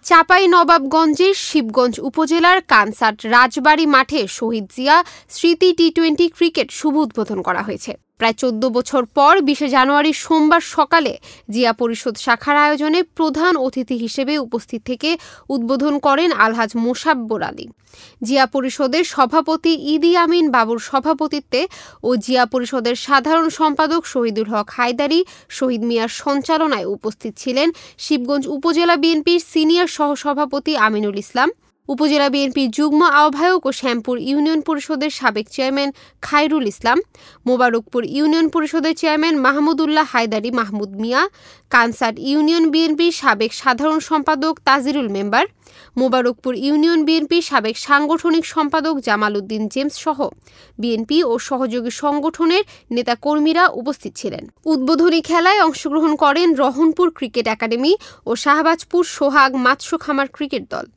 চাঁপাইনবাবগঞ্জের শিবগঞ্জ উপজেলার কানসাট রাজবাড়ী মাঠে শহীদ জিয়া স্মৃতি টি-20 ক্রিকেট শুভ উদ্বোধন করা হয়েছে। প্রায় 14 বছর পর 20 জানুয়ারি সোমবার সকালে জিয়া পরিষদ শাখার আয়োজনে প্রধান অতিথি হিসেবে উপস্থিত থেকে উদ্বোধন করেন আলহাজ মোসাব্বর আলী। জিয়া পরিষদের সভাপতি ইদি আমিন বাবুর সভাপতিত্বে ও জিয়া পরিষদের সাধারণ সম্পাদক শহীদুল হক হায়দারি, শহীদ মিয়ার সঞ্চালনায় উপস্থিত ছিলেন শিবগঞ্জ উপজেলা বিএনপির সিনিয়র সহসভাপতি আমিনুল ইসলাম, উপজেলা বিএনপির যুগ্ম আহ্বায়ক ও শ্যামপুর ইউনিয়ন পরিষদের সাবেক চেয়ারম্যান খায়রুল ইসলাম, মোবারকপুর ইউনিয়ন পরিষদের চেয়ারম্যান মাহমুদুল্লাহ হায়দারি মাহমুদ মিয়া, কানসাট ইউনিয়ন বিএনপির সাবেক সাধারণ সম্পাদক তাজিরুল মেম্বার, মোবারকপুর ইউনিয়ন বিএনপির সাবেক সাংগঠনিক সম্পাদক জামাল উদ্দিন জেমস সহ বিএনপি ও সহযোগী সংগঠনের নেতাকর্মীরা উপস্থিত ছিলেন। উদ্বোধনী খেলায় অংশগ্রহণ করেন রহনপুর ক্রিকেট একাডেমি ও শাহবাজপুর সোহাগ মাৎস্য খামার ক্রিকেট দল।